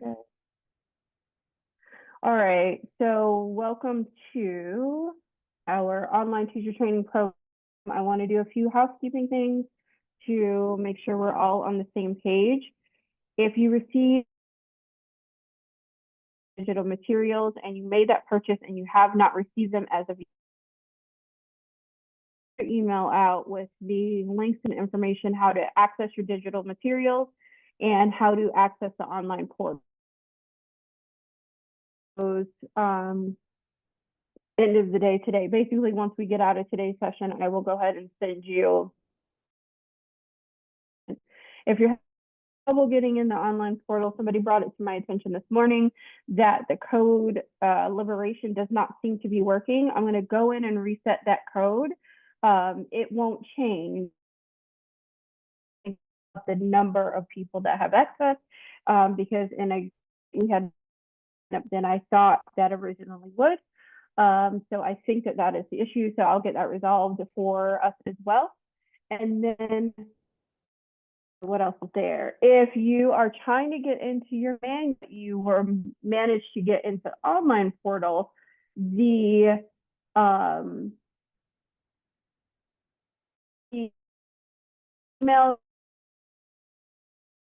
Okay. All right, so welcome to our online teacher training program. I want to do a few housekeeping things to make sure we're all on the same page. If you receive digital materials and you made that purchase and you have not received them as of yet, email out with the links and information how to access your digital materials and how to access the online portal. End of the day today. Basically, once we get out of today's session, I will go ahead and send you. If you're having trouble getting in the online portal, somebody brought it to my attention this morning that the code liberation does not seem to be working. I'm going to go in and reset that code. It won't change the number of people that have access because we had than I thought that originally would. So I think that is the issue. So I'll get that resolved for us as well. And then what else is there? If you are trying to get into your manual, you were managed to get into online portal, the email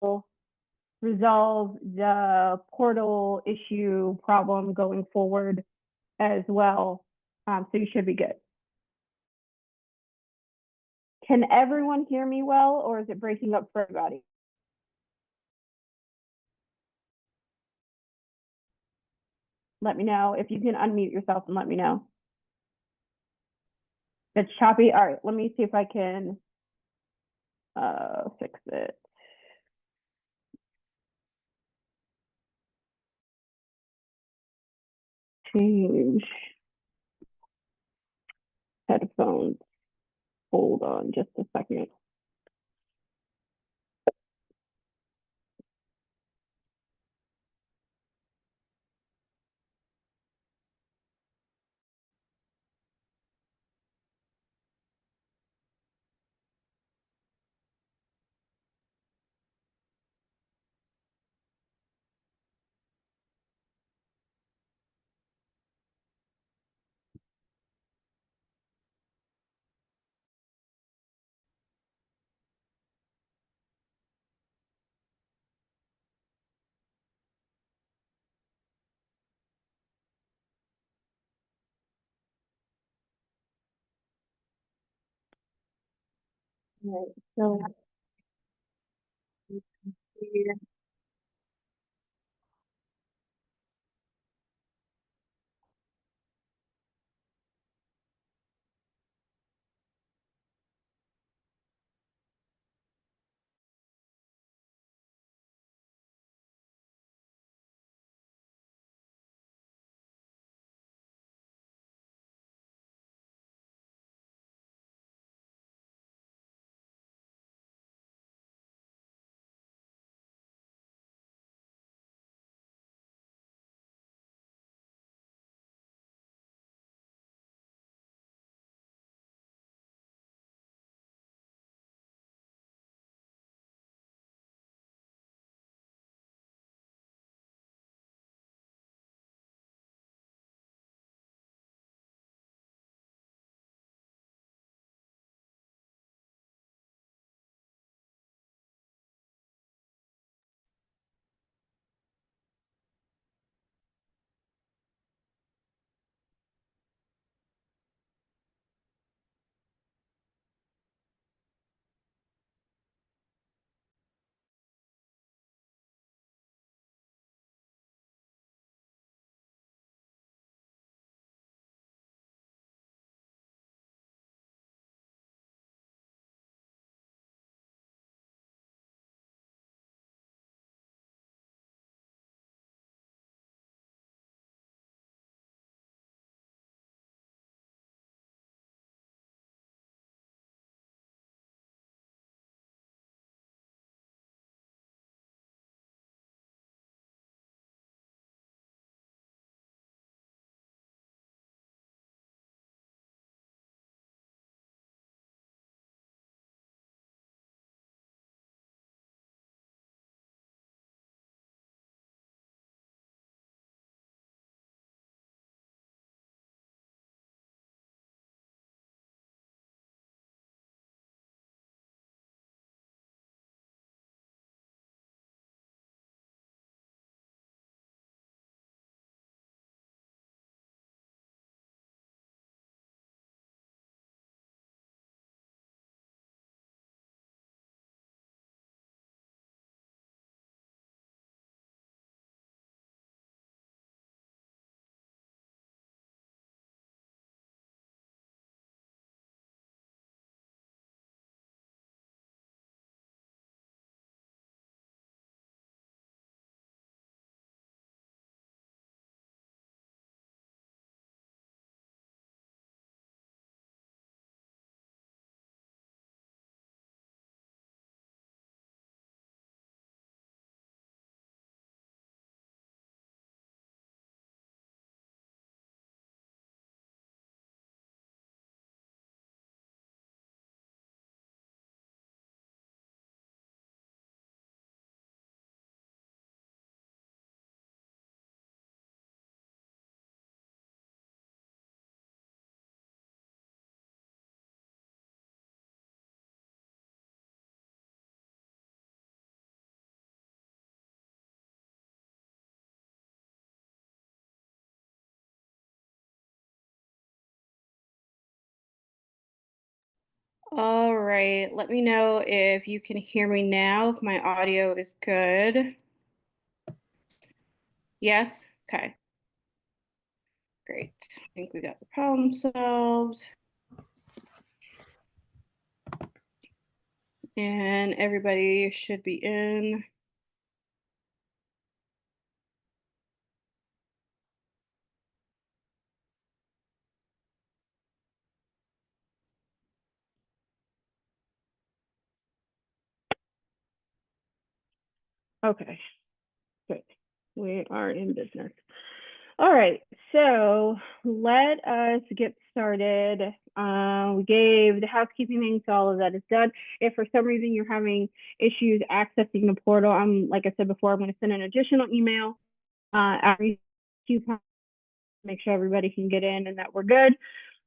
will resolve the portal issue problem going forward as well. So you should be good. Can everyone hear me well, or is it breaking up for everybody? Let me know if you can unmute yourself and let me know. It's choppy. All right, let me see if I can fix it. Change headphones. Hold on just a second. Right, so here. All right, let me know if you can hear me now, if my audio is good. Yes? Okay, great. I think we got the problem solved. And everybody should be in. Okay, good. We are in business. All right, so let us get started. We gave the housekeeping thing, so all of that is done. If for some reason you're having issues accessing the portal, like I said before, I'm going to send an additional email after you make sure everybody can get in and that we're good.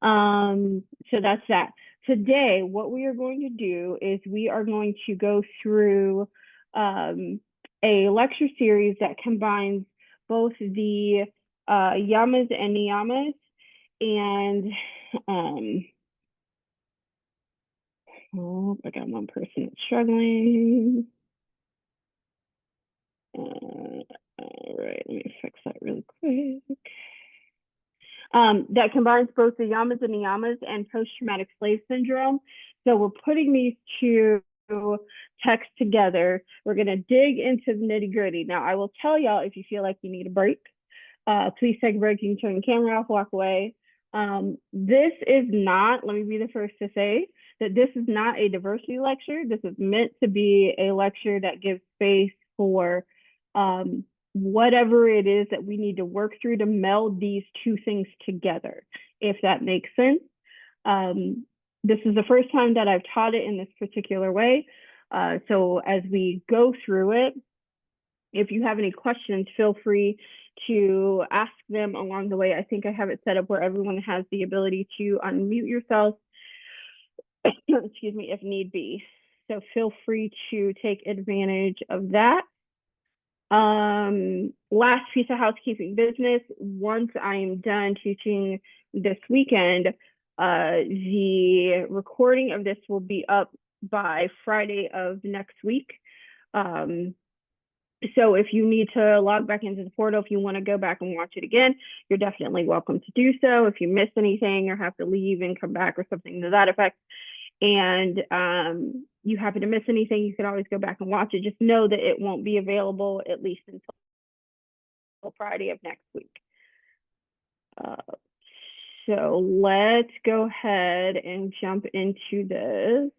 So that's that. Today, what we are going to do is we are going to go through a lecture series that combines both the yamas and niyamas and oh, I got one person that's struggling. All right, let me fix that really quick. That combines both the yamas and niyamas and post-traumatic slave syndrome. So we're putting these two texts together. We're going to dig into the nitty gritty. Now, I will tell y'all if you feel like you need a break, please take a break. You can turn the camera off, walk away. This is not, let me be the first to say, that this is not a diversity lecture. This is meant to be a lecture that gives space for whatever it is that we need to work through to meld these two things together, if that makes sense. This is the first time that I've taught it in this particular way. So as we go through it, if you have any questions, feel free to ask them along the way. I think I have it set up where everyone has the ability to unmute yourself, excuse me, if need be. So feel free to take advantage of that. Last piece of housekeeping business. Once I am done teaching this weekend, the recording of this will be up by Friday of next week. So if you need to log back into the portal, if you want to go back and watch it again, you're definitely welcome to do so. If you miss anything or have to leave and come back or something to that effect, and you happen to miss anything, you can always go back and watch it. Just know that it won't be available at least until Friday of next week. So let's go ahead and jump into this.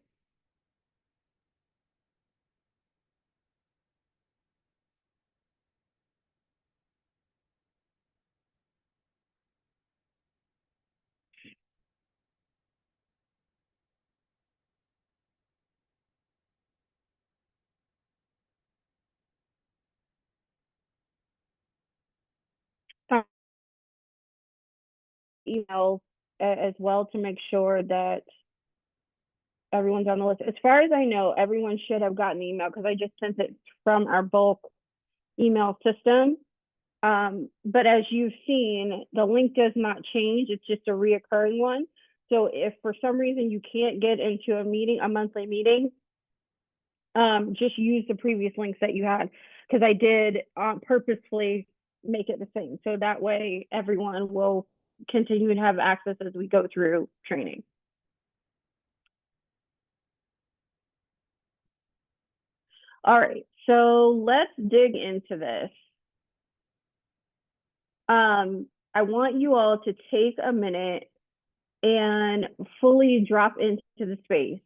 Email as well to make sure that everyone's on the list. As far as I know, everyone should have gotten the email because I just sent it from our bulk email system. But as you've seen, the link does not change. It's just a reoccurring one. So if for some reason you can't get into a meeting, a monthly meeting, just use the previous links that you had because I did purposefully make it the same. So that way everyone will continue to have access as we go through training. All right, so let's dig into this. I want you all to take a minute and fully drop into the space.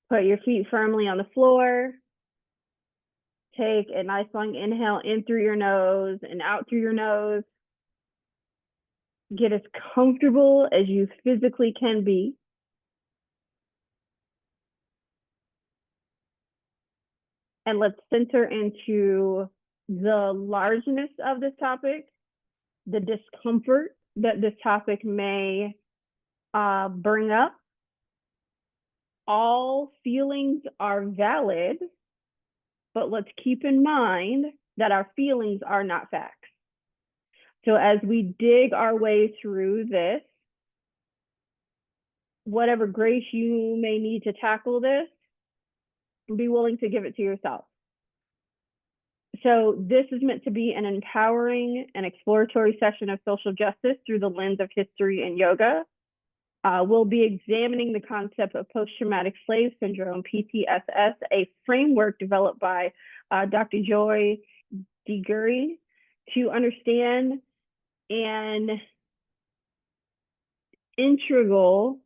Put your feet firmly on the floor. Take a nice long inhale in through your nose and out through your nose. Get as comfortable as you physically can be. And let's center into the largeness of this topic, the discomfort that this topic may bring up. All feelings are valid, but let's keep in mind that our feelings are not facts. So as we dig our way through this, whatever grace you may need to tackle this, be willing to give it to yourself. So this is meant to be an empowering and exploratory session of social justice through the lens of history and yoga. We'll be examining the concept of post-traumatic slave syndrome, PTSS, a framework developed by Dr. Joy DeGury to understand an integral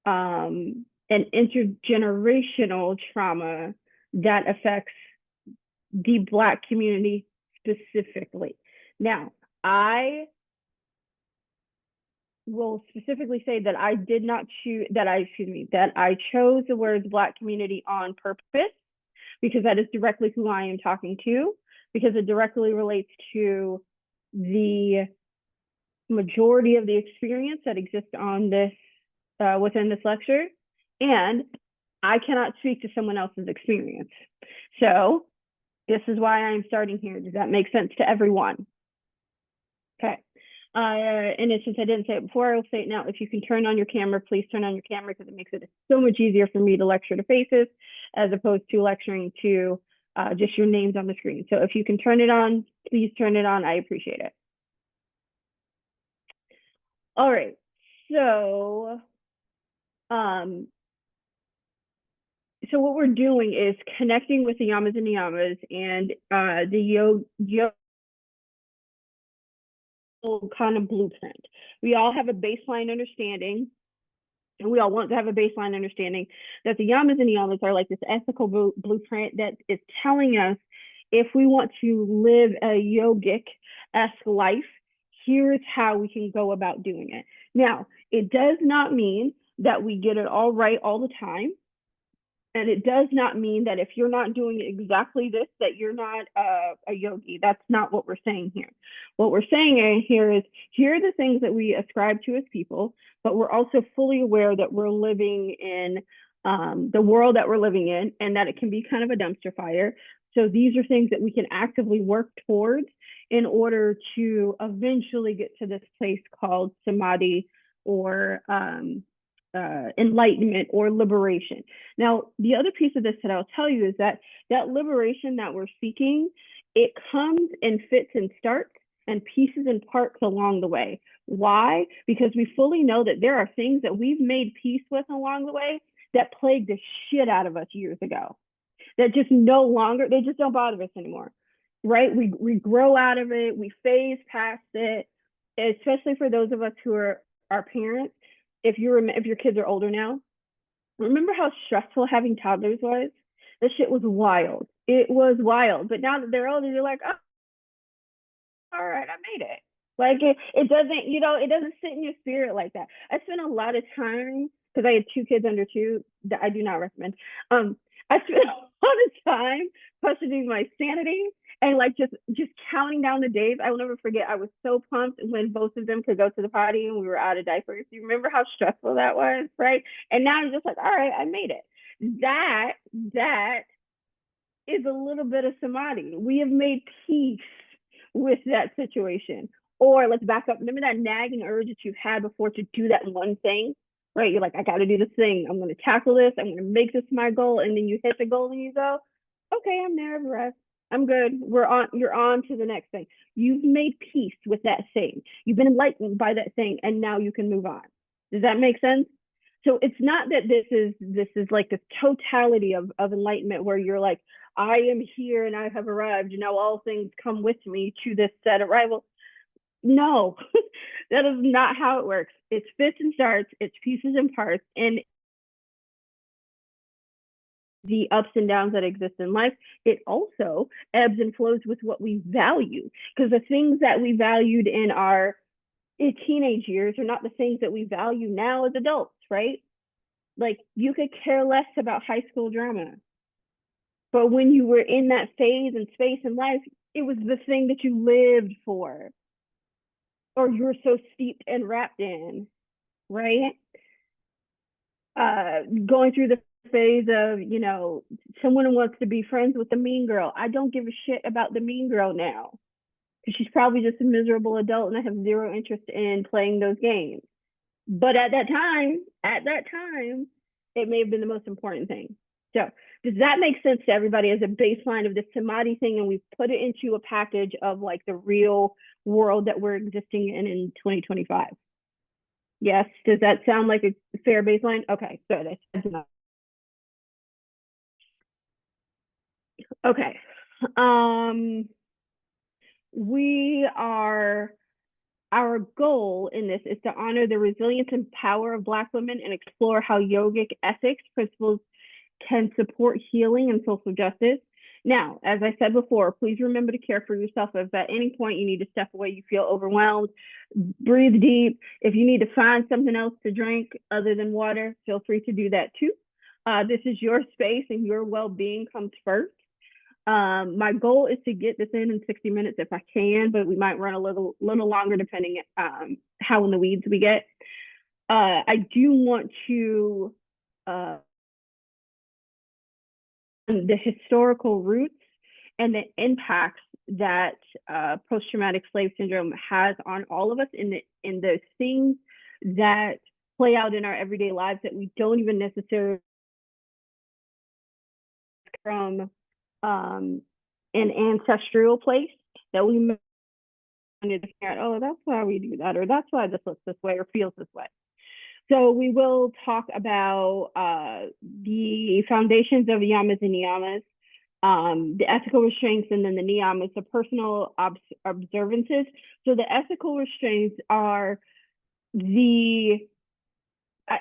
and intergenerational trauma that affects the Black community specifically. Now, I will specifically say that I did not choose that I chose the words Black community on purpose, because that is directly who I am talking to, because it directly relates to the majority of the experience that exists on this within this lecture, and I cannot speak to someone else's experience. So this is why I'm starting here. Does that make sense to everyone? Okay. And since I didn't say it before, I will say it now. If you can turn on your camera, please turn on your camera, because it makes it so much easier for me to lecture to faces as opposed to lecturing to just your names on the screen. So if you can turn it on, please turn it on. I appreciate it. All right. So, so what we're doing is connecting with the yamas and niyamas and the yoga kind of blueprint. We all have a baseline understanding, and we all want to have a baseline understanding that the yamas and niyamas are like this ethical blueprint that is telling us if we want to live a yogic-esque life, here's how we can go about doing it. Now, it does not mean that we get it all right all the time. And it does not mean that if you're not doing exactly this, that you're not a yogi. That's not what we're saying here. What we're saying here is, here are the things that we ascribe to as people, but we're also fully aware that we're living in the world that we're living in, and that it can be kind of a dumpster fire. So these are things that we can actively work towards in order to eventually get to this place called samadhi, or enlightenment, or liberation. Now, the other piece of this that I'll tell you is that that liberation that we're seeking, it comes in fits and starts and pieces and parts along the way. Why? Because we fully know that there are things that we've made peace with along the way that plagued the shit out of us years ago, that just no longer, they just don't bother us anymore, right? We grow out of it, we phase past it, especially for those of us who are our parents. If your kids are older now, remember how stressful having toddlers was? This shit was wild. It was wild. But now that they're older, you're like, oh, all right, I made it. Like it doesn't, it doesn't sit in your spirit like that. I spent a lot of time, because I had 2 kids under 2 that I do not recommend. I spent a lot of time questioning my sanity and like just counting down the days. I will never forget. I was so pumped when both of them could go to the potty and we were out of diapers. You remember how stressful that was, right? And now I'm just like, all right, I made it. That is a little bit of samadhi. We have made peace with that situation. Or let's back up. Remember that nagging urge that you've had before to do that one thing, right? You're like, I got to do this thing. I'm going to tackle this. I'm going to make this my goal. And then you hit the goal and you go, okay, I'm there, rest. I'm good. You're on to the next thing. You've made peace with that thing. You've been enlightened by that thing, and now you can move on. Does that make sense? So it's not that this is like this totality of enlightenment where you're like, I am here and I have arrived. Now all things come with me to this set arrival. No, that is not how it works. It's fits and starts, it's pieces and parts, and the ups and downs that exist in life, it also ebbs and flows with what we value. Because the things that we valued in our teenage years are not the things that we value now as adults, right? Like you could care less about high school drama. But when you were in that phase and space in life, it was the thing that you lived for, or you were so steeped and wrapped in, right? Going through the phase of, someone wants to be friends with the mean girl. I don't give a shit about the mean girl now, because she's probably just a miserable adult and I have zero interest in playing those games. But at that time, it may have been the most important thing. So does that make sense to everybody as a baseline of the samadhi thing? And we've put it into a package of like the real world that we're existing in 2025. Yes. Does that sound like a fair baseline? Okay, good. Okay. We are, our goal in this is to honor the resilience and power of Black women and explore how yogic ethics principles can support healing and social justice. Now, as I said before, please remember to care for yourself. If at any point you need to step away, you feel overwhelmed, breathe deep. If you need to find something else to drink other than water, feel free to do that too. This is your space and your well-being comes first. My goal is to get this in 60 minutes if I can, but we might run a little longer depending how in the weeds we get. I do want to the historical roots and the impacts that post-traumatic slave syndrome has on all of us in the things that play out in our everyday lives that we don't even necessarily from an ancestral place that we might figure out, oh, that's why we do that, or that's why this looks this way or feels this way. So we will talk about the foundations of yamas and niyamas, the ethical restraints, and then the niyamas, the personal observances. So the ethical restraints are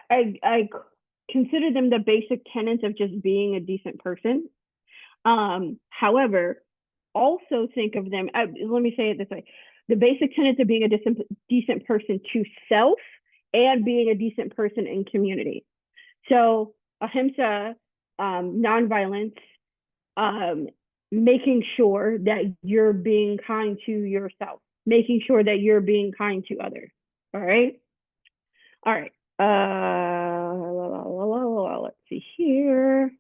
I consider them the basic tenets of just being a decent person. However, also think of them, let me say it this way, the basic tenets of being a decent person to self and being a decent person in community. So ahimsa, nonviolence, making sure that you're being kind to yourself, making sure that you're being kind to others. All right. All right. Let's see here.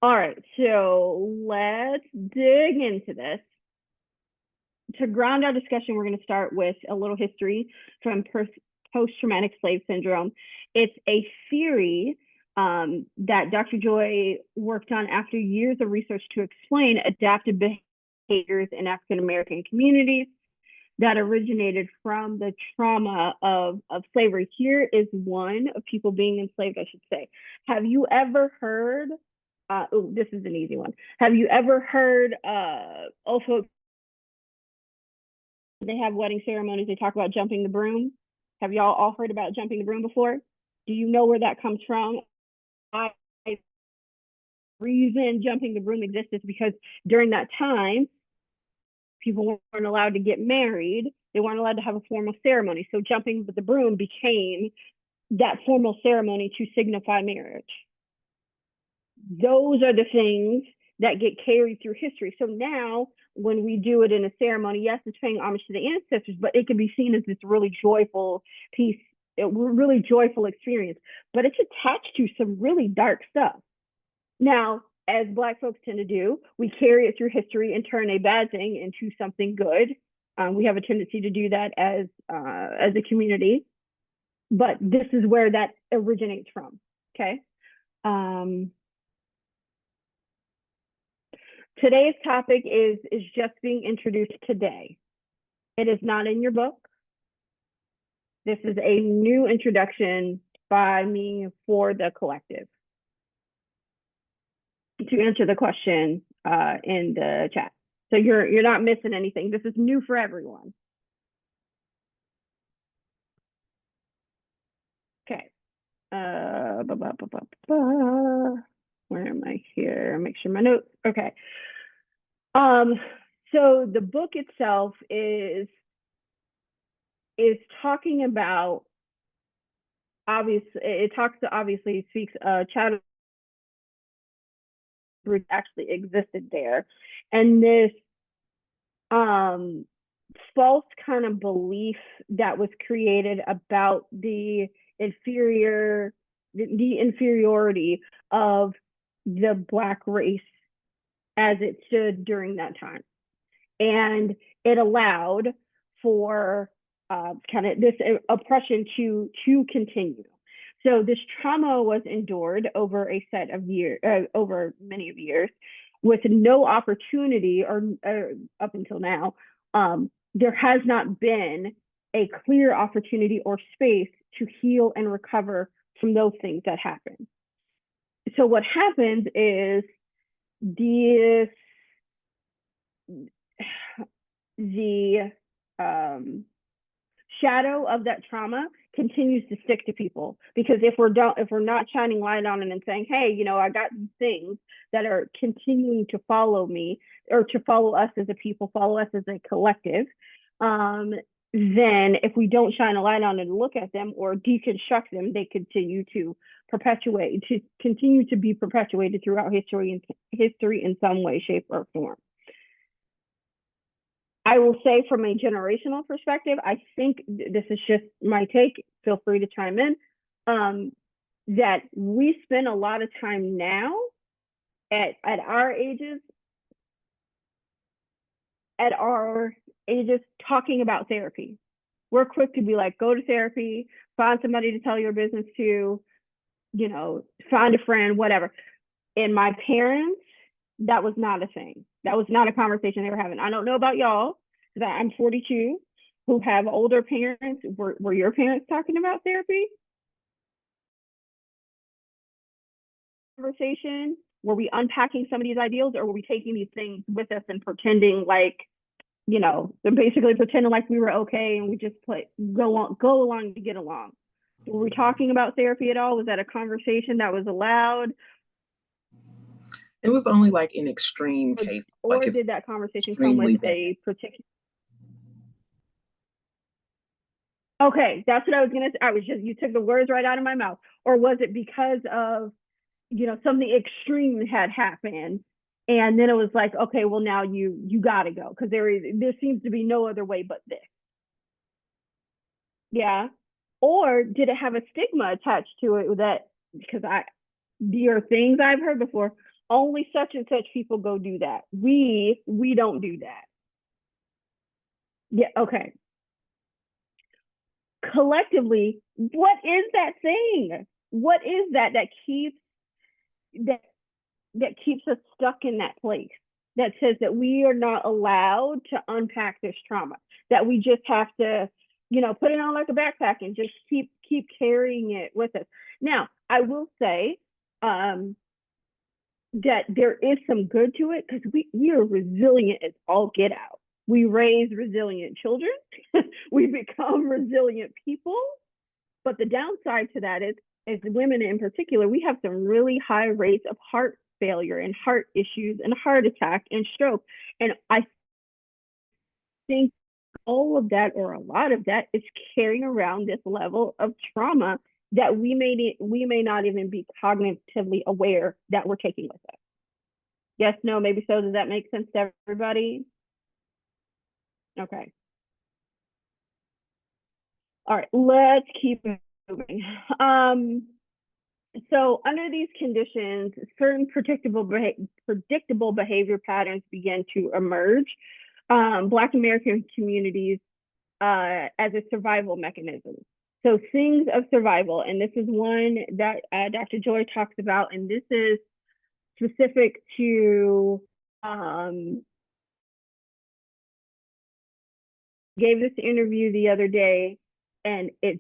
All right, so let's dig into this. To ground our discussion, we're going to start with a little history from post-traumatic slave syndrome. It's a theory that Dr. Joy worked on after years of research to explain adaptive behaviors in African American communities that originated from the trauma of slavery. Here is one of people being enslaved, I should say. Have you ever heard, this is an easy one. Have you ever heard old folks, they have wedding ceremonies, they talk about jumping the broom? Have y'all all heard about jumping the broom before? Do you know where that comes from? The reason jumping the broom exists is because during that time, people weren't allowed to get married. They weren't allowed to have a formal ceremony. So jumping the broom became that formal ceremony to signify marriage. Those are the things that get carried through history. So now when we do it in a ceremony, yes, it's paying homage to the ancestors, but it can be seen as this really joyful piece, a really joyful experience, but it's attached to some really dark stuff. Now, as Black folks tend to do, we carry it through history and turn a bad thing into something good. We have a tendency to do that as a community, but this is where that originates from. Okay. Today's topic is just being introduced today. It is not in your book. This is a new introduction by me for the collective. To answer the question in the chat. So you're not missing anything. This is new for everyone. Okay. Where am I here? Make sure my notes. Okay. So the book itself is talking about, obviously speaks child roots actually existed there, and this false kind of belief that was created about the inferiority of the Black race as it stood during that time. And it allowed for kind of this oppression to continue. So this trauma was endured over a set of years, over many of years, with no opportunity, or up until now, there has not been a clear opportunity or space to heal and recover from those things that happen. So what happens is the shadow of that trauma continues to stick to people, because if we're not shining light on it and saying, hey, you know, I got these things that are continuing to follow me, or to follow us as a people, follow us as a collective, then if we don't shine a light on it and look at them or deconstruct them, they continue to be perpetuated throughout history in some way, shape, or form. I will say, from a generational perspective, I think this is just my take, feel free to chime in, that we spend a lot of time now at our ages talking about therapy. We're quick to be like, go to therapy, find somebody to tell your business to, you know, find a friend, whatever. And my parents, that was not a thing. That was not a conversation they were having. I don't know about y'all, because I'm 42, who have older parents. Were your parents talking about therapy? Conversation? Were we unpacking some of these ideals, or were we taking these things with us and pretending like, you know, basically pretending like we were okay and we just go along to get along? Were we talking about therapy at all? Was that a conversation that was allowed? It was only like in extreme cases. Or like did that conversation come with a particular? Okay, that's what I was gonna say. You took the words right out of my mouth. Or was it because of, you know, something extreme had happened, and then it was like, okay, well, now you gotta go, because there seems to be no other way but this. Yeah. Or did it have a stigma attached to it, that because there are things I've heard before, only such and such people go do that. We don't do that. Yeah, okay. Collectively, what is that thing? What is that keeps us stuck in that place, that says that we are not allowed to unpack this trauma, that we just have to, you know, put it on like a backpack and just keep carrying it with us? Now, I will say that there is some good to it, because we are resilient as all get out. We raise resilient children. We become resilient people. But the downside to that is, as women in particular, we have some really high rates of heart failure and heart issues and heart attack and stroke. And I think all of that, or a lot of that, is carrying around this level of trauma that we may not even be cognitively aware that we're taking with us. Yes, no, maybe so. Does that make sense to everybody? Okay. All right, let's keep moving. So under these conditions, certain predictable behavior patterns begin to emerge. Black American communities as a survival mechanism. So things of survival, and this is one that Dr. Joy talks about, and this is specific to gave this interview the other day, and it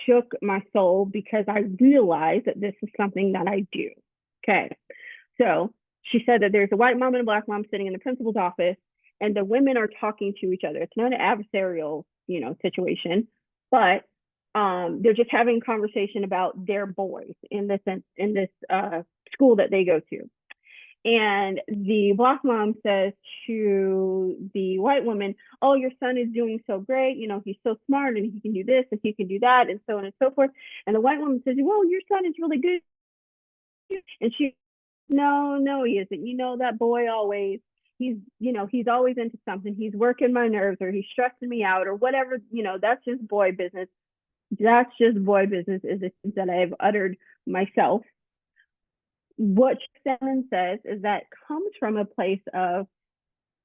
shook my soul, because I realized that this is something that I do. Okay, so she said that there's a white mom and a black mom sitting in the principal's office, and the women are talking to each other. It's not an adversarial, you know, situation, but they're just having a conversation about their boys in this school that they go to. And the black mom says to the white woman, oh, your son is doing so great. You know, he's so smart, and he can do this and he can do that, and so on and so forth. And the white woman says, well, your son is really good. And she, no, he isn't. You know, that boy always, he's always into something. He's working my nerves, or he's stressing me out, or whatever. You know, that's just boy business. That's just boy business, is the things that I've uttered myself. What Shannon says is that comes from a place of,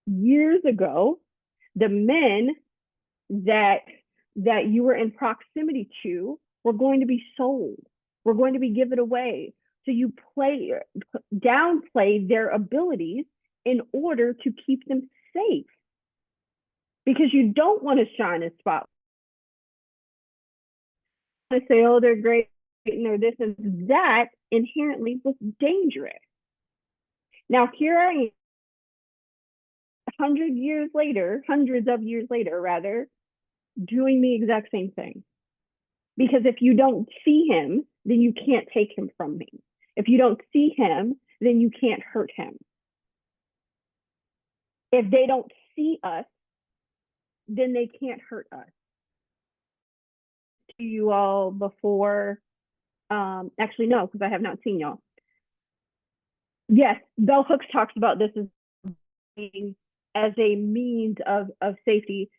years ago, the men that you were in proximity to were going to be sold, were going to be given away. So you downplay their abilities in order to keep them safe, because you don't want to shine a spot. To say, oh, they're great, and they're this and that, inherently was dangerous. Now here I am, hundreds of years later, rather, doing the exact same thing. Because if you don't see him, then you can't take him from me. If you don't see him, then you can't hurt him. If they don't see us, then they can't hurt us. To you all before, actually no, because I have not seen y'all. Yes, Bell Hooks talks about this as a means of safety.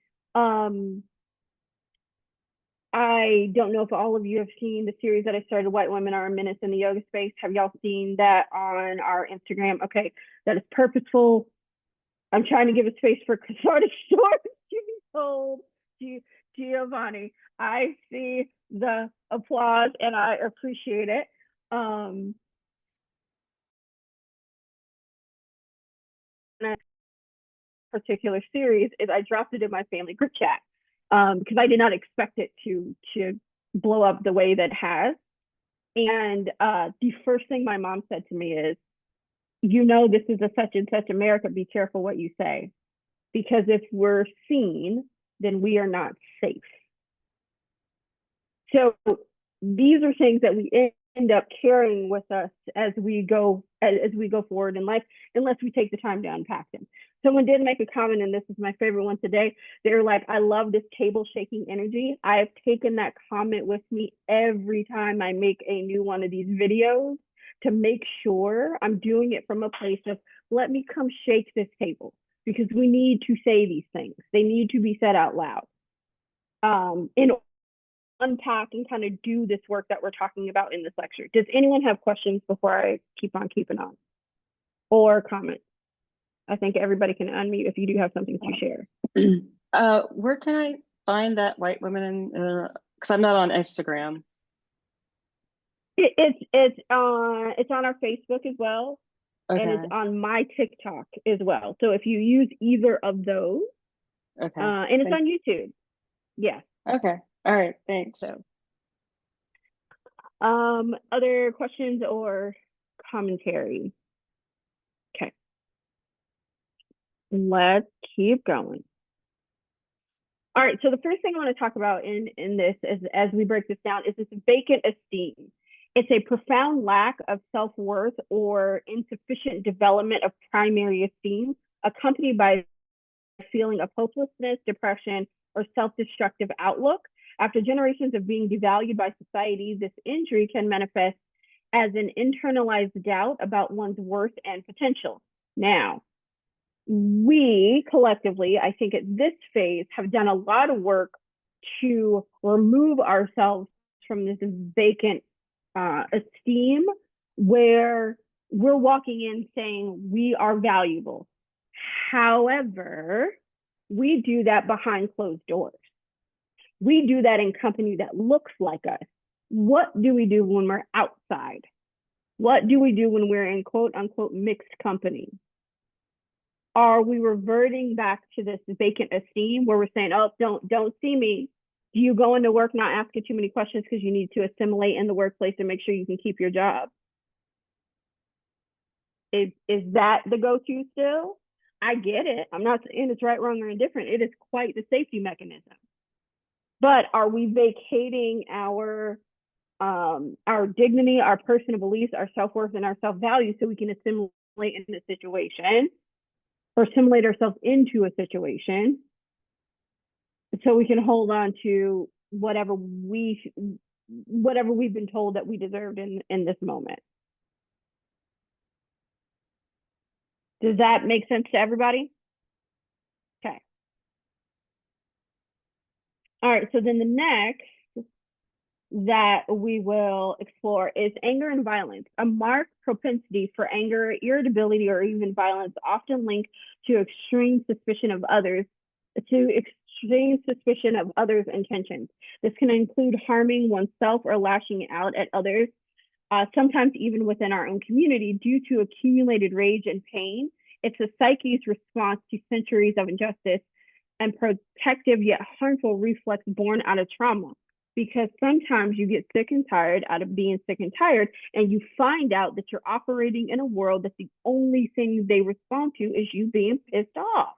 I don't know if all of you have seen the series that I started, White Women Are a Menace in the Yoga Space. Have y'all seen that on our Instagram? Okay, that is purposeful. I'm trying to give a space for cathartic stories to be told. Giovanni, I see the applause and I appreciate it. Particular series is I dropped it in my family group chat because I did not expect it to blow up the way that it has. And the first thing my mom said to me is, you know, this is a such and such America, be careful what you say, because if we're seen, then we are not safe. So these are things that we end up carrying with us as we go forward in life, unless we take the time to unpack them. Someone did make a comment, and this is my favorite one today. They were like, I love this table shaking energy. I have taken that comment with me every time I make a new one of these videos to make sure I'm doing it from a place of, let me come shake this table, because we need to say these things. They need to be said out loud. In unpack and kind of do this work that we're talking about in this lecture. Does anyone have questions before I keep on keeping on? Or comments? I think everybody can unmute if you do have something to share. Where can I find that White Women? Because I'm not on Instagram. It's on our Facebook as well, Okay. and it's on my TikTok as well. So if you use either of those, Okay. and it's on YouTube. Yeah. Okay. All right. Thanks. So, other questions or commentary? Okay. Let's keep going. All right, so the first thing I want to talk about in this, as we break this down, is this vacant esteem. It's a profound lack of self-worth or insufficient development of primary esteem, accompanied by a feeling of hopelessness, depression, or self-destructive outlook. After generations of being devalued by society, this injury can manifest as an internalized doubt about one's worth and potential. Now, we collectively, I think at this phase, have done a lot of work to remove ourselves from this vacant esteem, where we're walking in saying we are valuable. However, we do that behind closed doors. We do that in company that looks like us. What do we do when we're outside? What do we do when we're in quote unquote mixed company? Are we reverting back to this vacant esteem where we're saying, oh, don't see me? Do you go into work not asking too many questions because you need to assimilate in the workplace and make sure you can keep your job? Is that the go-to still? I get it. I'm not saying it's right, wrong, or indifferent. It is quite the safety mechanism. But are we vacating our dignity, our personal beliefs, our self-worth, and our self-value so we can assimilate in a situation, or assimilate ourselves into a situation, so we can hold on to whatever we've been told that we deserved in this moment? Does that make sense to everybody? Okay. All right, so then the next that we will explore is anger and violence. A marked propensity for anger, irritability, or even violence, often linked to extreme suspicion of others, to extreme suspicion of others' intentions. This can include harming oneself or lashing out at others, sometimes even within our own community, due to accumulated rage and pain. It's a psyche's response to centuries of injustice and protective yet harmful reflex born out of trauma. Because sometimes you get sick and tired out of being sick and tired, and you find out that you're operating in a world that the only thing they respond to is you being pissed off.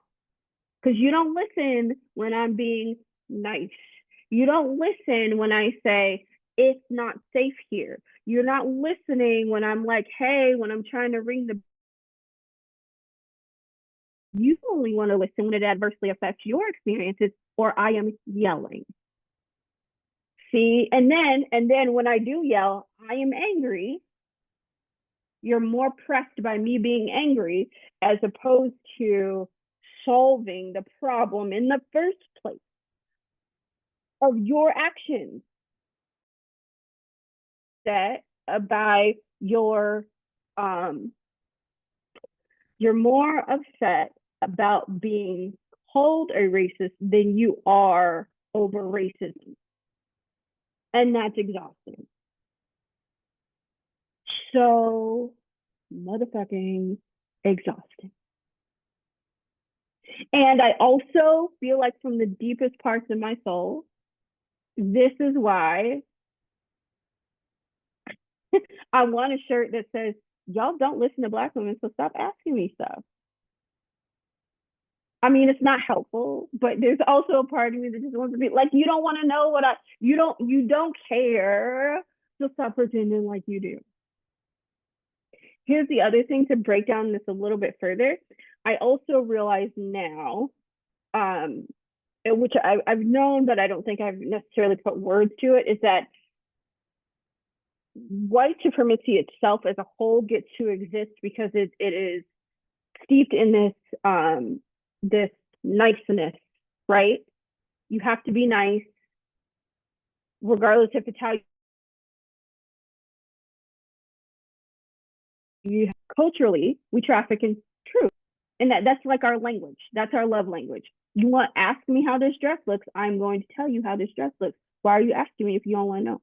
Because you don't listen when I'm being nice. You don't listen when I say, it's not safe here. You're not listening when I'm like, hey, when I'm trying to ring the. You only want to listen when it adversely affects your experiences, or I am yelling. See, and then when I do yell, I am angry. You're more pressed by me being angry as opposed to solving the problem in the first place of your actions. That by you're more upset about being called a racist than you are over racism. And that's exhausting. So motherfucking exhausting. And I also feel like from the deepest parts of my soul, this is why I want a shirt that says, y'all don't listen to Black women, so stop asking me stuff. I mean, it's not helpful, but there's also a part of me that just wants to be like, you don't want to know what you don't care, so stop pretending like you do. Here's the other thing to break down this a little bit further. I also realize now, which I've known, but I don't think I've necessarily put words to it, is that white supremacy itself as a whole gets to exist because it is steeped in this niceness, right? You have to be nice, regardless if it's how you culturally we traffic in truth, and that's like our language. That's our love language. You want to ask me how this dress looks? I'm going to tell you how this dress looks. Why are you asking me if you don't want to know?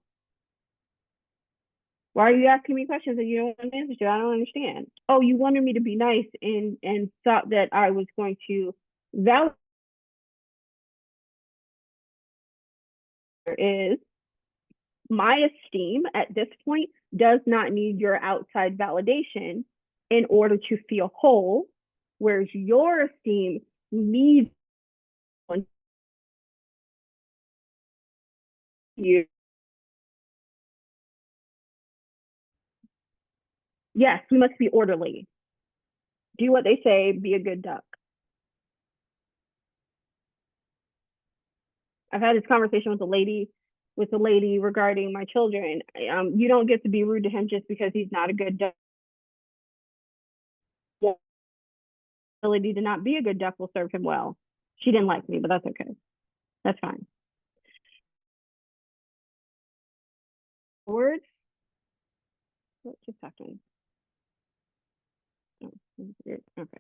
Why are you asking me questions that you don't want to answer to? I don't understand. Oh, you wanted me to be nice and thought that I was going to value. Is my esteem at this point does not need your outside validation in order to feel whole, whereas your esteem needs you. Yes, we must be orderly. Do what they say, be a good duck. I've had this conversation with a lady regarding my children. You don't get to be rude to him just because he's not a good duck. The ability to not be a good duck will serve him well. She didn't like me, but that's okay. That's fine. Words. Just a second. Oh, okay.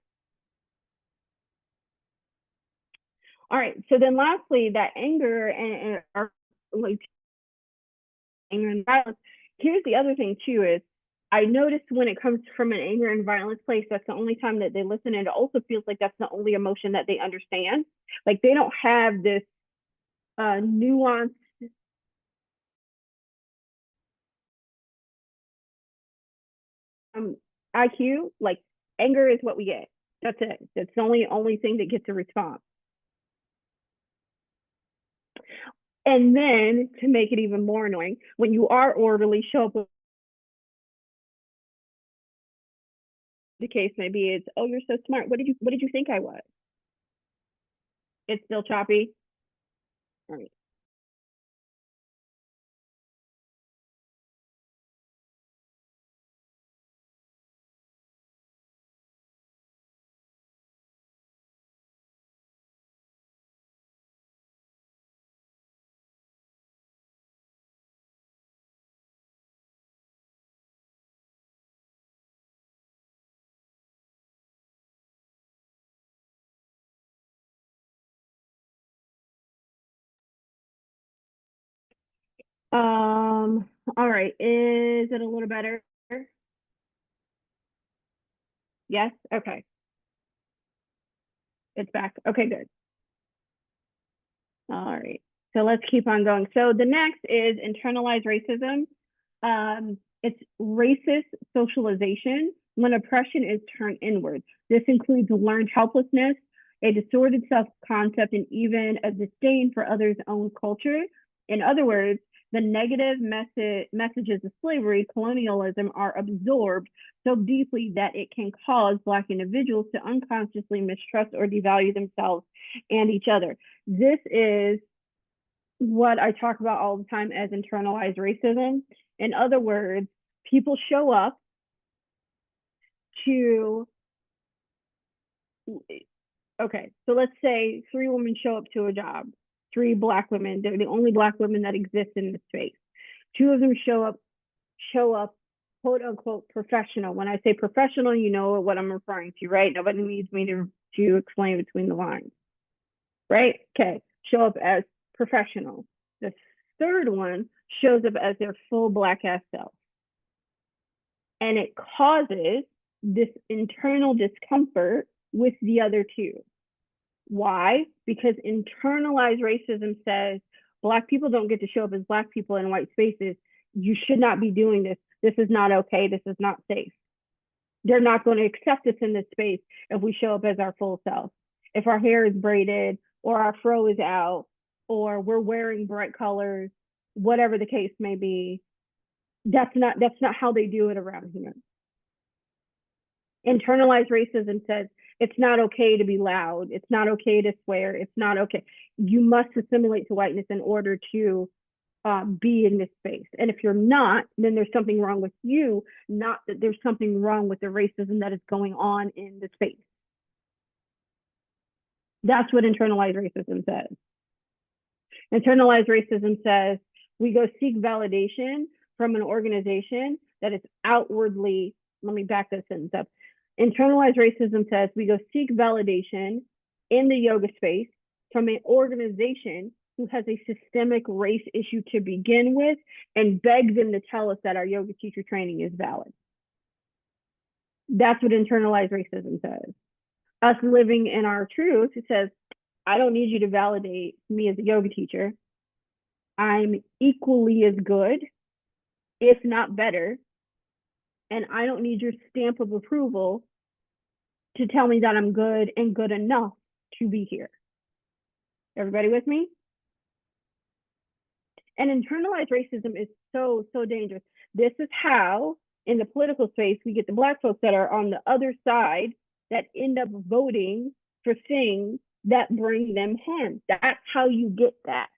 All right. So then, lastly, that anger and like anger and violence. Here's the other thing too: is I noticed when it comes from an anger and violence place, that's the only time that they listen, and it also feels like that's the only emotion that they understand. Like they don't have this nuanced IQ. Like anger is what we get. That's it. That's the only thing that gets a response. And then to make it even more annoying, when you are orderly, show up with the case maybe it's, oh, you're so smart. What did you think I was? It's still choppy. All right. All right, is it a little better? Yes, okay. It's back. Okay, good. All right, so let's keep on going. So the next is internalized racism. It's racist socialization when oppression is turned inward. This includes learned helplessness, a distorted self-concept, and even a disdain for others' own culture. In other words, the negative messages of slavery, colonialism are absorbed so deeply that it can cause Black individuals to unconsciously mistrust or devalue themselves and each other. This is what I talk about all the time as internalized racism. In other words, people show up to, okay, so let's say 3 women show up to a job, 3 Black women, they're the only Black women that exist in this space. 2 of them show up, quote unquote, professional. When I say professional, you know what I'm referring to, right? Nobody needs me to explain between the lines, right? Okay, show up as professional. The 3rd one shows up as their full Black ass self. And it causes this internal discomfort with the other 2. Why? Because internalized racism says Black people don't get to show up as Black people in white spaces. You should not be doing this. This is not okay. This is not safe. They're not going to accept us in this space if we show up as our full self. If our hair is braided or our fro is out or we're wearing bright colors, whatever the case may be, that's not how they do it around here. Internalized racism says it's not okay to be loud. It's not okay to swear. It's not okay. You must assimilate to whiteness in order to be in this space. And if you're not, then there's something wrong with you, not that there's something wrong with the racism that is going on in the space. That's what internalized racism says. Internalized racism says we go seek validation from an organization that is outwardly, let me back this sentence up. Internalized racism says we go seek validation in the yoga space from an organization who has a systemic race issue to begin with and beg them to tell us that our yoga teacher training is valid. That's what internalized racism says. Us living in our truth, it says, I don't need you to validate me as a yoga teacher. I'm equally as good, if not better, and I don't need your stamp of approval to tell me that I'm good and good enough to be here. Everybody with me? And internalized racism is so, so dangerous. This is how, in the political space, we get the Black folks that are on the other side that end up voting for things that bring them harm. That's how you get that.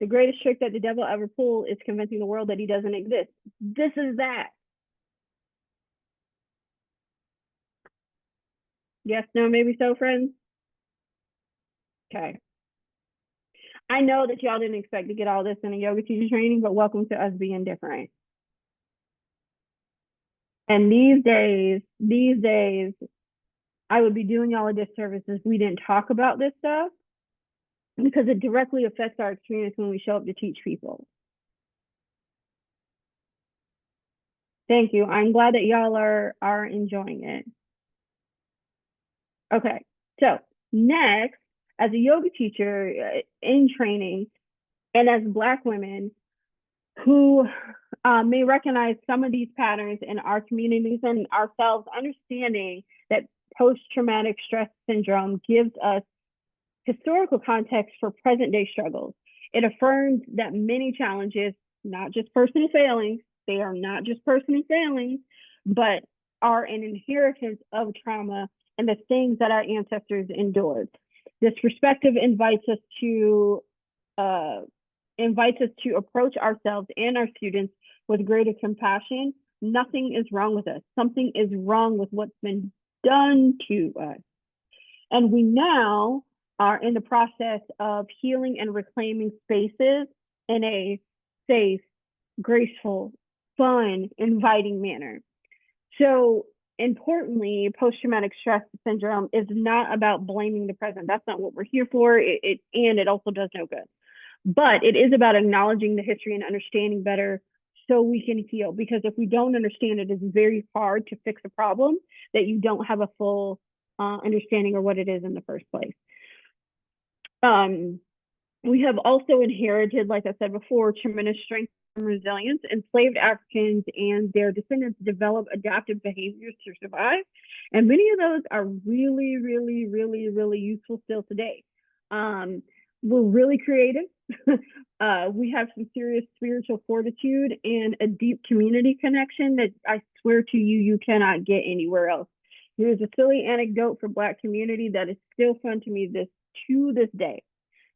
The greatest trick that the devil ever pulled is convincing the world that he doesn't exist. This is that. Yes, no, maybe so, friends? Okay. I know that y'all didn't expect to get all this in a yoga teacher training, but welcome to us being different. And these days, I would be doing y'all a disservice if we didn't talk about this stuff because it directly affects our experience when we show up to teach people. Thank you. I'm glad that y'all are enjoying it. Okay, so next, as a yoga teacher in training and as Black women who may recognize some of these patterns in our communities and ourselves, understanding that post-traumatic stress syndrome gives us historical context for present-day struggles. It affirms that many challenges, not just personal failings, they are not just personal failings, but are an inheritance of trauma and the things that our ancestors endured. This perspective invites us to approach ourselves and our students with greater compassion. Nothing is wrong with us. Something is wrong with what's been done to us. And we now are in the process of healing and reclaiming spaces in a safe, graceful, fun, inviting manner. So importantly, post-traumatic stress syndrome is not about blaming the present. That's not what we're here for. And it also does no good. But it is about acknowledging the history and understanding better so we can heal. Because if we don't understand it, it's very hard to fix a problem that you don't have a full understanding of what it is in the first place. We have also inherited, like I said before, tremendous strength and resilience. Enslaved Africans and their descendants develop adaptive behaviors to survive. And many of those are really, really, really, really useful still today. We're really creative. We have some serious spiritual fortitude and a deep community connection that I swear to you, you cannot get anywhere else. Here's a silly anecdote for Black community that is still fun to me to this day.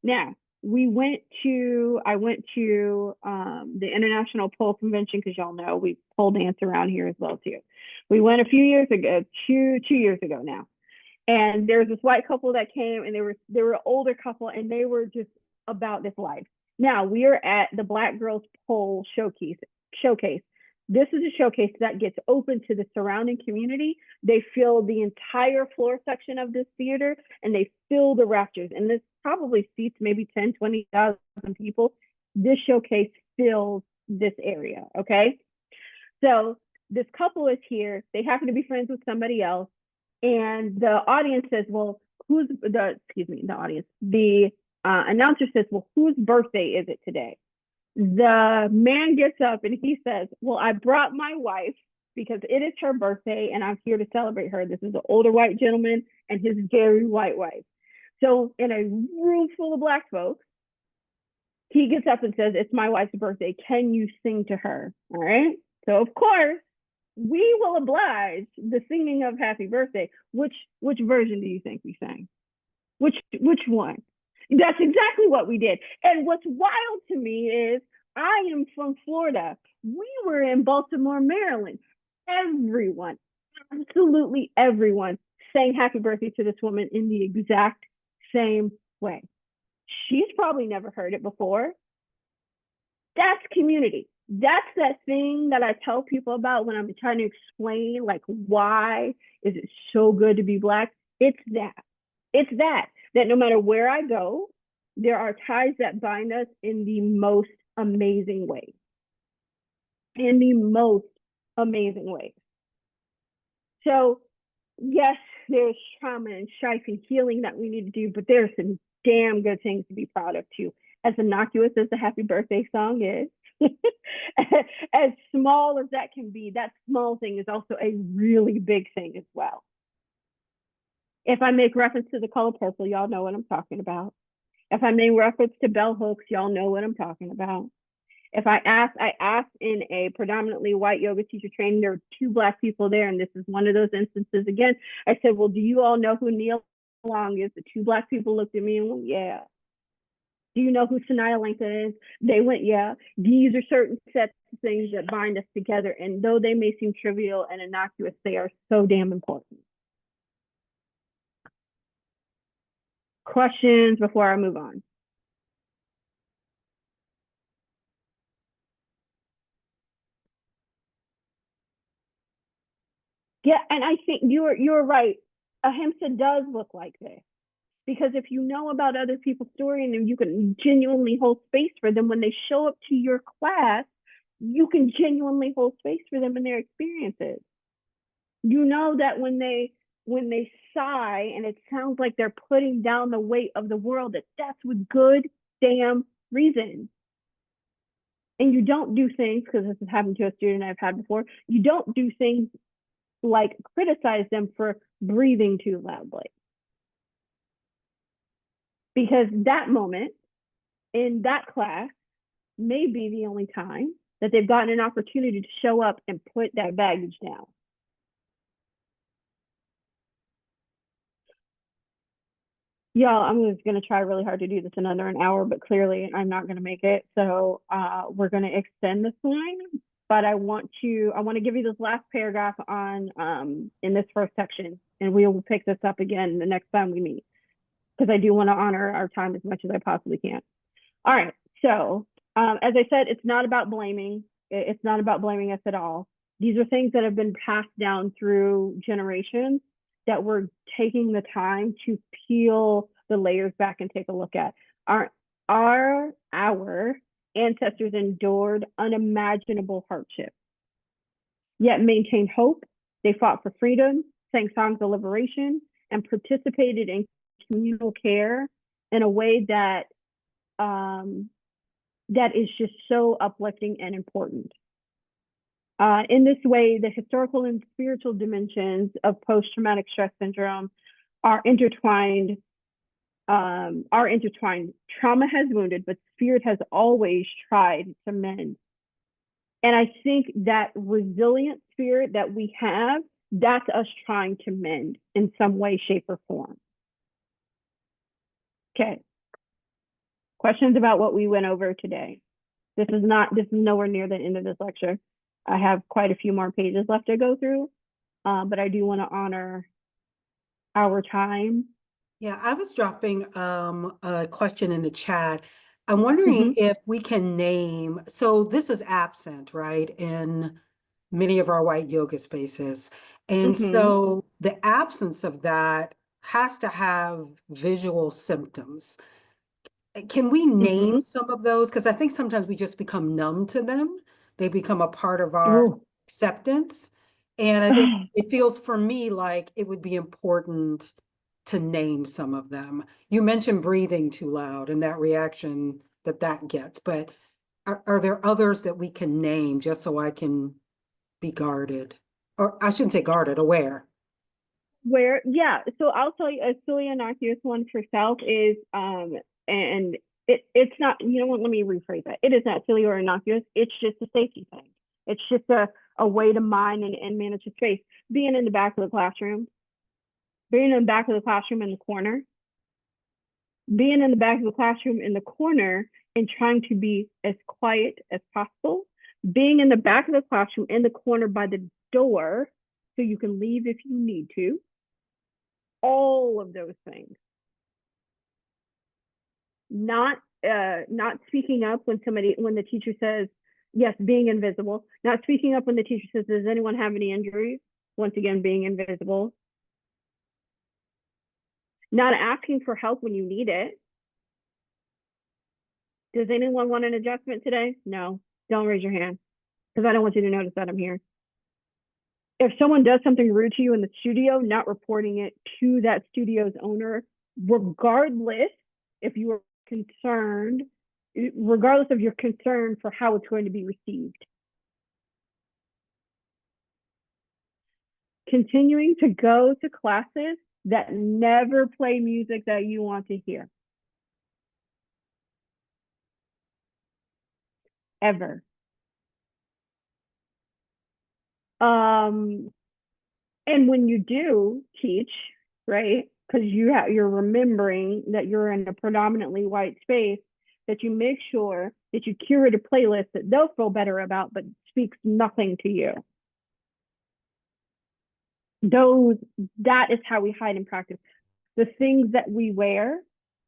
Now, I went to the International Pole Convention, because y'all know we pole dance around here as well too. We went a few years ago, two years ago now. And there was this white couple that came, and they were an older couple, and they were just about this life. Now we are at the Black Girls Pole Showcase. This is a showcase that gets open to the surrounding community. They fill the entire floor section of this theater, and they fill the rafters. And this probably seats maybe 10, 20,000 people. This showcase fills this area, okay? So this couple is here. They happen to be friends with somebody else. And the audience says, well, the announcer says, well, whose birthday is it today? The man gets up and he says, well, I brought my wife because it is her birthday and I'm here to celebrate her. This is an older white gentleman and his very white wife. So in a room full of Black folks, he gets up and says, it's my wife's birthday. Can you sing to her? All right. So of course, we will oblige the singing of Happy Birthday. Which version do you think we sang? Which one? That's exactly what we did. And what's wild to me is I am from Florida. We were in Baltimore, Maryland. Everyone, absolutely everyone, sang Happy Birthday to this woman in the exact same way. She's probably never heard it before. That's community. That's that thing that I tell people about when I'm trying to explain, like, why is it so good to be Black? It's that no matter where I go, there are ties that bind us in the most amazing ways. In the most amazing ways. So, yes, there's trauma and strife and healing that we need to do, but there's some damn good things to be proud of too. As innocuous as the Happy Birthday song is, as small as that can be, that small thing is also a really big thing as well. If I make reference to the color purple, y'all know what I'm talking about. If I make reference to bell hooks, y'all know what I'm talking about. If I asked in a predominantly white yoga teacher training, there were 2 Black people there, and this is one of those instances again. I said, well, do you all know who Neil Long is? The 2 Black people looked at me and went, yeah. Do you know who Sanaya Langton is? They went, yeah. These are certain sets of things that bind us together, and though they may seem trivial and innocuous, they are so damn important. Questions before I move on? Yeah, and I think you're right. Ahimsa does look like this. Because if you know about other people's story and you can genuinely hold space for them when they show up to your class, you can genuinely hold space for them in their experiences. You know that when they sigh and it sounds like they're putting down the weight of the world, that's with good damn reason. And you don't do things, because this has happened to a student I've had before, you don't do things like criticize them for breathing too loudly. Because that moment in that class may be the only time that they've gotten an opportunity to show up and put that baggage down. Y'all, I'm just going to try really hard to do this in under an hour, but clearly I'm not going to make it. So we're going to extend this line, but I want to give you this last paragraph on in this first section, and we will pick this up again the next time we meet, because I do want to honor our time as much as I possibly can. All right, so as I said, it's not about blaming. It's not about blaming us at all. These are things that have been passed down through generations that we're taking the time to peel the layers back and take a look at. Our ancestors endured unimaginable hardship, yet maintained hope. They fought for freedom, sang songs of liberation, and participated in communal care in a way that that is just so uplifting and important. In this way, the historical and spiritual dimensions of post-traumatic stress syndrome are intertwined. Trauma has wounded, but spirit has always tried to mend. And I think that resilient spirit that we have, that's us trying to mend in some way, shape, or form. Okay. Questions about what we went over today? This is nowhere near the end of this lecture. I have quite a few more pages left to go through, but I do want to honor our time. Yeah, I was dropping a question in the chat. I'm wondering if we can name, so this is absent, right, in many of our white yoga spaces. And so the absence of that has to have visual symptoms. Can we name some of those? Because I think sometimes we just become numb to them. They become a part of our acceptance. And I think it feels for me like it would be important to name some of them. You mentioned breathing too loud and that reaction that gets, but are there others that we can name just so I can be guarded? Or I shouldn't say guarded, aware. Yeah, so I'll tell you a silly innocuous one for self is and it's not, you know what, let me rephrase that. It is not silly or innocuous, it's just a safety thing. It's just a way to mine and manage the space. Being in the back of the classroom, being in the back of the classroom in the corner, being in the back of the classroom in the corner and trying to be as quiet as possible, being in the back of the classroom in the corner by the door so you can leave if you need to, all of those things. Not speaking up when the teacher says, yes, being invisible, not speaking up when the teacher says, does anyone have any injuries? Once again, being invisible. Not asking for help when you need it. Does anyone want an adjustment today? No, don't raise your hand because I don't want you to notice that I'm here. If someone does something rude to you in the studio, not reporting it to that studio's owner, regardless if you are concerned, regardless of your concern for how it's going to be received. Continuing to go to classes that never play music that you want to hear. Ever. And when you do teach, right, because you're remembering that you're in a predominantly white space, that you make sure that you curate a playlist that they'll feel better about, but speaks nothing to you. That is how we hide and practice. The things that we wear,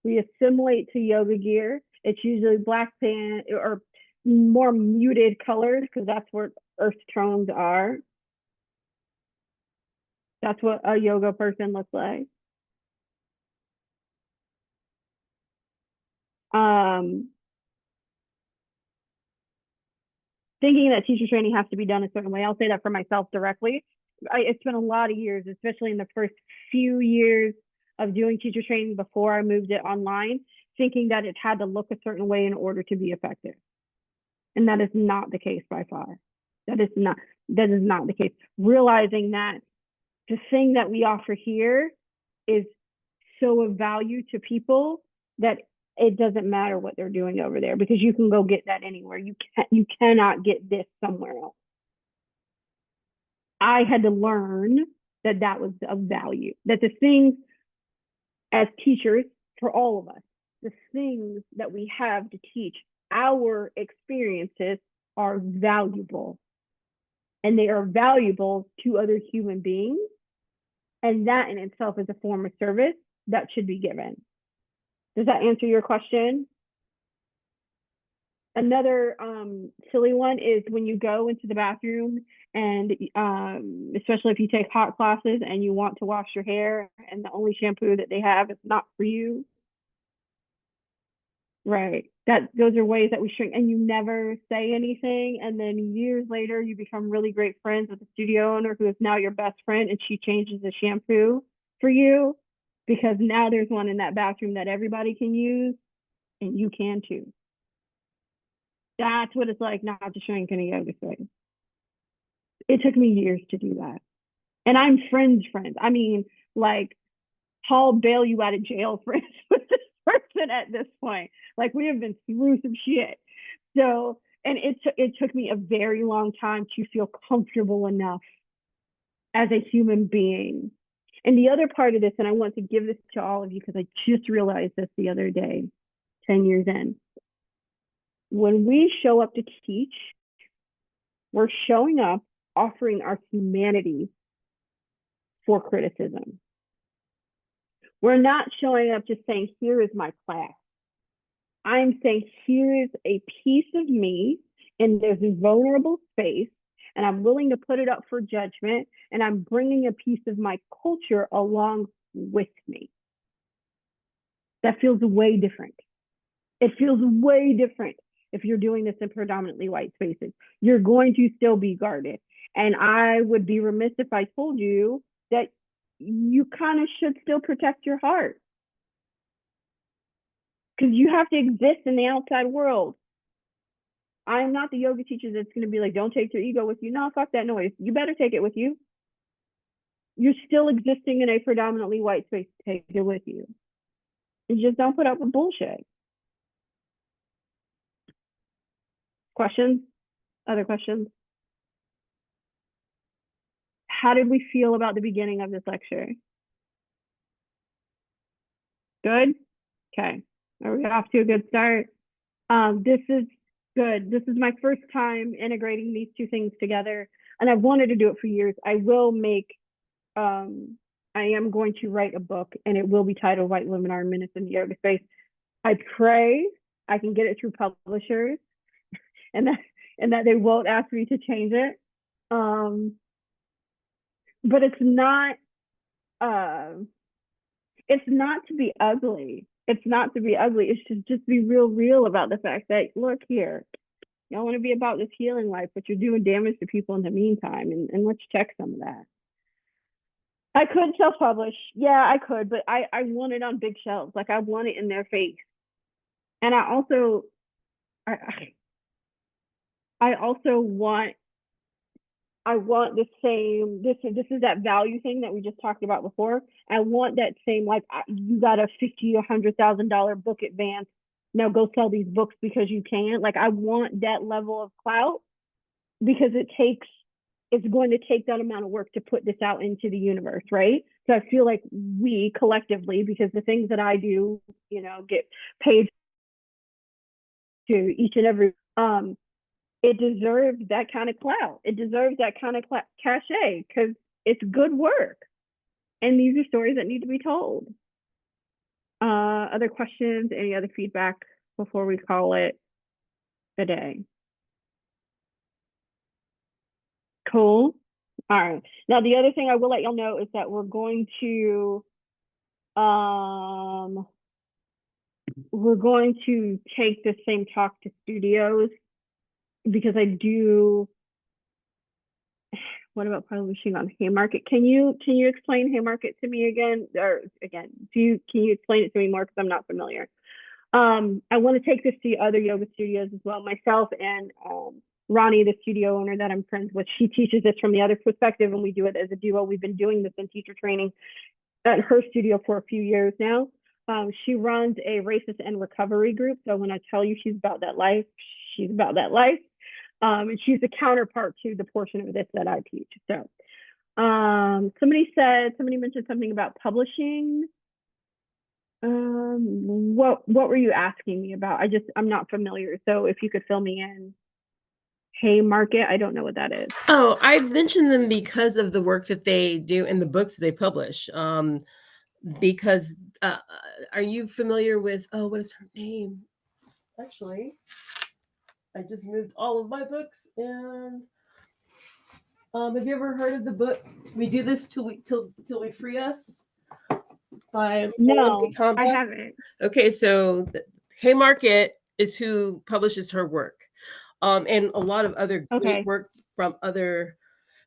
we assimilate to yoga gear. It's usually black pants or more muted colors because that's what earth tones are. That's what a yoga person looks like. Thinking that teacher training has to be done a certain way. I'll say that for myself directly. It's been a lot of years, especially in the first few years of doing teacher training before I moved it online, thinking that it had to look a certain way in order to be effective. And that is not the case by far. That is not the case. Realizing that the thing that we offer here is so of value to people that it doesn't matter what they're doing over there because you can go get that anywhere. You cannot get this somewhere else. I had to learn that was of value, that the things as teachers, for all of us, the things that we have to teach, our experiences are valuable. And they are valuable to other human beings. And that in itself is a form of service that should be given. Does that answer your question? Another silly one is when you go into the bathroom and especially if you take hot classes and you want to wash your hair and the only shampoo that they have is not for you. Right. Those are ways that we shrink, and you never say anything, and then years later you become really great friends with the studio owner who is now your best friend, and she changes the shampoo for you because now there's one in that bathroom that everybody can use, and you can too. That's what it's like not to shrink in a yoga space. It took me years to do that, and I'm friends. I mean, like, I'll bail you out of jail friends with this person at this point. Like, we have been through some shit. So, and it took me a very long time to feel comfortable enough as a human being. And the other part of this, and I want to give this to all of you because I just realized this the other day, 10 years in. When we show up to teach, we're showing up offering our humanity for criticism. We're not showing up just saying, here is my class. I'm saying, here's a piece of me, and there's a vulnerable space, and I'm willing to put it up for judgment, and I'm bringing a piece of my culture along with me. That feels way different. It feels way different if you're doing this in predominantly white spaces. You're going to still be guarded. And I would be remiss if I told you that you kind of should still protect your heart. Because you have to exist in the outside world. I'm not the yoga teacher that's going to be like, don't take your ego with you. No, fuck that noise. You better take it with you. You're still existing in a predominantly white space. Take it with you. And just don't put up with bullshit. Questions? Other questions? How did we feel about the beginning of this lecture? Good? Okay. Are we off to a good start? This is good. This is my first time integrating these two things together, and I've wanted to do it for years. I am going to write a book, and it will be titled White Women Are Menace in the Yoga Space. I pray I can get it through publishers and that they won't ask me to change it. But it's not to be ugly. It's not to be ugly. It's just be real about the fact that, look here, y'all want to be about this healing life, but you're doing damage to people in the meantime. And let's check some of that. I could self-publish. Yeah, I could, but I want it on big shelves. Like, I want it in their face. And I also want the same, this is that value thing that we just talked about before. I want that same, like, you got a $50,000 or $100,000 book advance. Now go sell these books because you can. Like, I want that level of clout because it's going to take that amount of work to put this out into the universe, right? So I feel like we collectively, because the things that I do, get paid to each and every, it deserves that kind of clout. It deserves that kind of cachet because it's good work. And these are stories that need to be told. Other questions, any other feedback before we call it a day? Cool. All right. Now, the other thing I will let y'all know is that we're going to take the same talk to studios because I do. What about publishing on Haymarket? Can you explain Haymarket to me again? Or again, can you explain it to me more because I'm not familiar? I want to take this to other yoga studios as well. Myself and Ronnie, the studio owner that I'm friends with, she teaches this from the other perspective, and we do it as a duo. We've been doing this in teacher training at her studio for a few years now. She runs a racist and recovery group. So when I tell you she's about that life, she's about that life. And she's the counterpart to the portion of this that I teach. So somebody mentioned something about publishing. What were you asking me about? I'm not familiar. So if you could fill me in. Haymarket, I don't know what that is. Oh, I mentioned them because of the work that they do in the books they publish. Because are you familiar with, what is her name? Actually, I just moved all of my books, and have you ever heard of the book We Do This Till We Free Us by No, I haven't. Okay, so Haymarket is who publishes her work, and a lot of other Okay. great work from other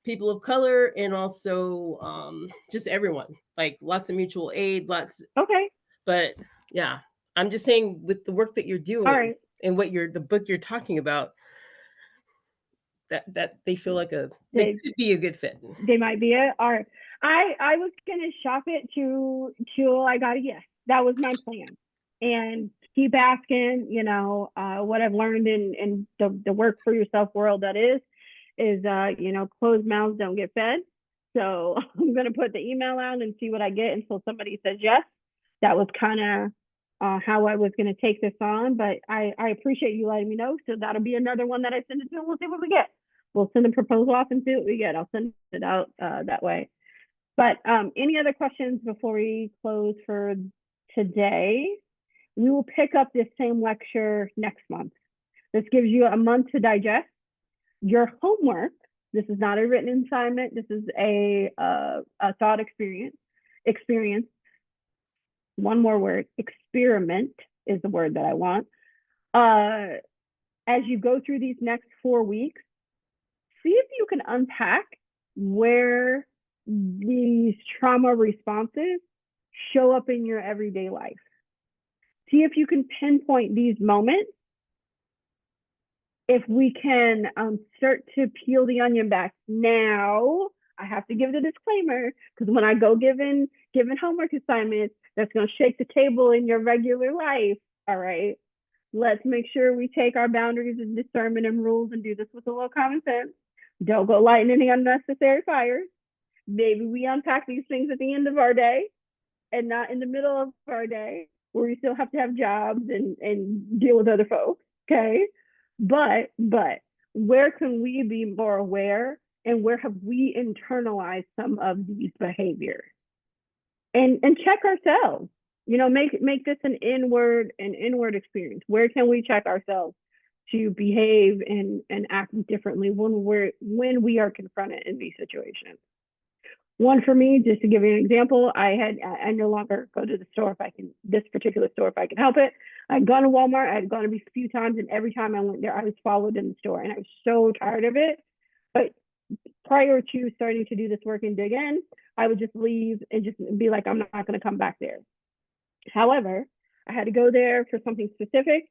people of color, and also just everyone, like lots of mutual aid, lots. Okay. But yeah, I'm just saying with the work that you're doing All right. and what the book you're talking about, that they feel like they could be a good fit. They might be it. All right. I was gonna shop it till I got a yes. That was my plan. And keep asking, what I've learned in the work for yourself world that is closed mouths don't get fed. So I'm gonna put the email out and see what I get until somebody says yes. That was kind of how I was gonna take this on, but I appreciate you letting me know. So that'll be another one that I send it to, and we'll see what we get. We'll send a proposal off and see what we get. I'll send it out that way. But any other questions before we close for today? We will pick up this same lecture next month. This gives you a month to digest. Your homework, this is not a written assignment. This is a thought experience. One more word, experiment is the word that I want. As you go through these next 4 weeks, see if you can unpack where these trauma responses show up in your everyday life. See if you can pinpoint these moments. If we can start to peel the onion back. Now, I have to give the disclaimer, because when I go giving homework assignments, that's going to shake the table in your regular life. All right. Let's make sure we take our boundaries and discernment and rules and do this with a little common sense. Don't go lighting any unnecessary fires. Maybe we unpack these things at the end of our day and not in the middle of our day where we still have to have jobs and deal with other folks. Okay. But where can we be more aware, and where have we internalized some of these behaviors? And check ourselves. Make this an inward experience. Where can we check ourselves to behave and act differently when we are confronted in these situations? One for me, just to give you an example, I no longer go to the store this particular store if I can help it. I'd gone to Walmart, I'd gone a few times, and every time I went there, I was followed in the store, and I was so tired of it. But prior to starting to do this work and dig in, I would just leave and just be like, I'm not going to come back there. However, I had to go there for something specific,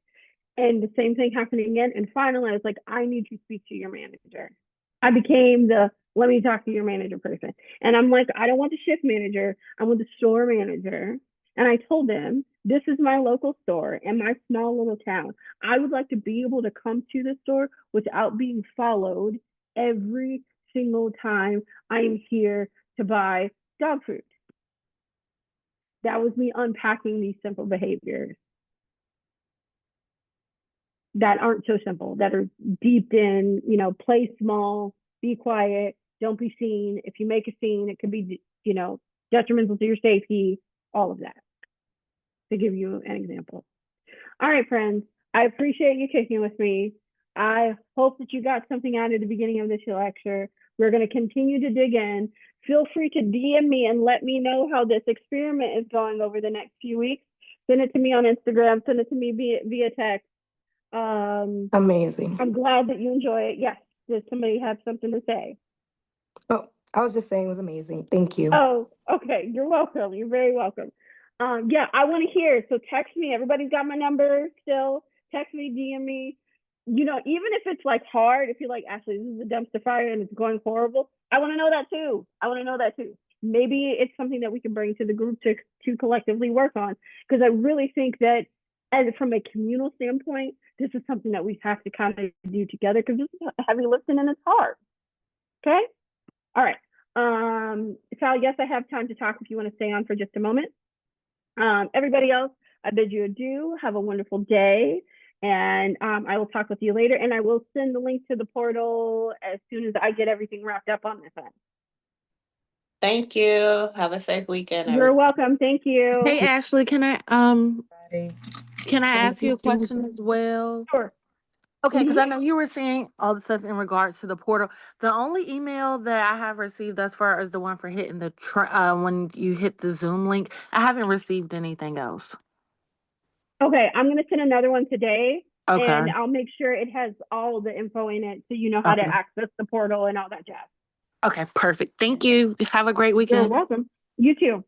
and the same thing happened again. And finally, I was like, I need to speak to your manager. I became the let me talk to your manager person. And I'm like, I don't want the shift manager. I want the store manager. And I told them, this is my local store in my small little town. I would like to be able to come to the store without being followed every single time I am here to buy dog food. That was me unpacking these simple behaviors that aren't so simple, that are deep in, play small, be quiet, don't be seen. If you make a scene, it could be, detrimental to your safety, all of that, to give you an example. All right, friends, I appreciate you kicking with me. I hope that you got something out of the beginning of this lecture. We're going to continue to dig in. Feel free to DM me and let me know how this experiment is going over the next few weeks. Send it to me on Instagram. Send it to me via text. Amazing. I'm glad that you enjoy it. Yes. Does somebody have something to say? Oh, I was just saying it was amazing. Thank you. Oh, okay. You're welcome. You're very welcome. Yeah, I want to hear. So text me. Everybody's got my number still. Text me, DM me. Even if it's like hard, if you're like, Ashley, this is a dumpster fire and it's going horrible, I want to know that too. Maybe it's something that we can bring to the group to collectively work on. Because I really think that from a communal standpoint, this is something that we have to kind of do together, because this is heavy lifting and it's hard. Okay? All right. Sal, yes, I have time to talk if you want to stay on for just a moment. Everybody else, I bid you adieu. Have a wonderful day. And I will talk with you later. And I will send the link to the portal as soon as I get everything wrapped up on this end. Thank you. Have a safe weekend. You're welcome. Thank you. Hey Ashley, can I ask you a question as well? Sure. Okay, because I know you were saying all the stuff in regards to the portal. The only email that I have received thus far is the one for hitting the when you hit the Zoom link. I haven't received anything else. Okay, I'm gonna send another one today, Okay. and I'll make sure it has all the info in it, so you know how to Okay. access the portal and all that jazz. Okay, perfect. Thank you. Have a great You're weekend. welcome. You too.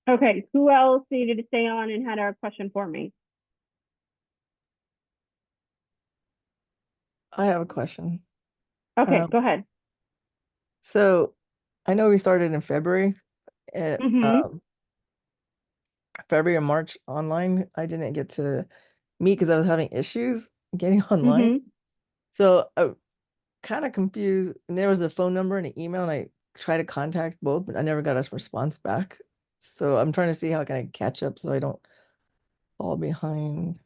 Okay, who else needed to stay on and had a question for me? I have a question. Okay, go ahead. So I know we started in February. Mm-hmm. February and March online. I didn't get to meet because I was having issues getting online. Mm-hmm. So I'm kind of confused. And there was a phone number and an email, and I tried to contact both, but I never got a response back. So I'm trying to see how can I catch up so I don't fall behind.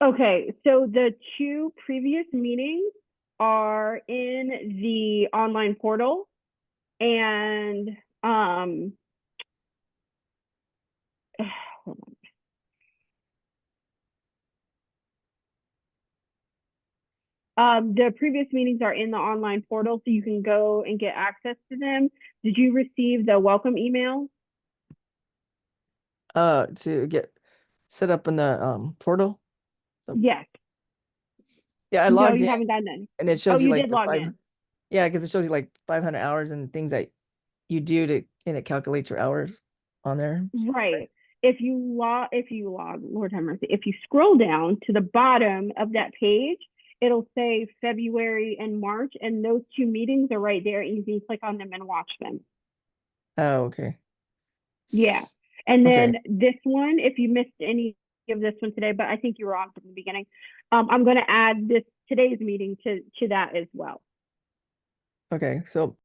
Okay, so the 2 previous meetings are in the online portal, and hold on. The previous meetings are in the online portal, so you can go and get access to them. Did you receive the welcome email? To get set up in the portal. Yes. Yeah, I No, logged you in haven't done that. and it Oh, shows you you like did the log 5. in. Yeah, because it shows you like 500 hours and things that you do to, and it calculates your hours on there. Right. If you log, Lord have mercy, if you scroll down to the bottom of that page, it'll say February and March, and those 2 meetings are right there, and you can click on them and watch them. Oh, okay. Yeah. And Okay. then this one, if you missed any of this one today, but I think you were on from the beginning, I'm going to add today's meeting to that as well. Okay. So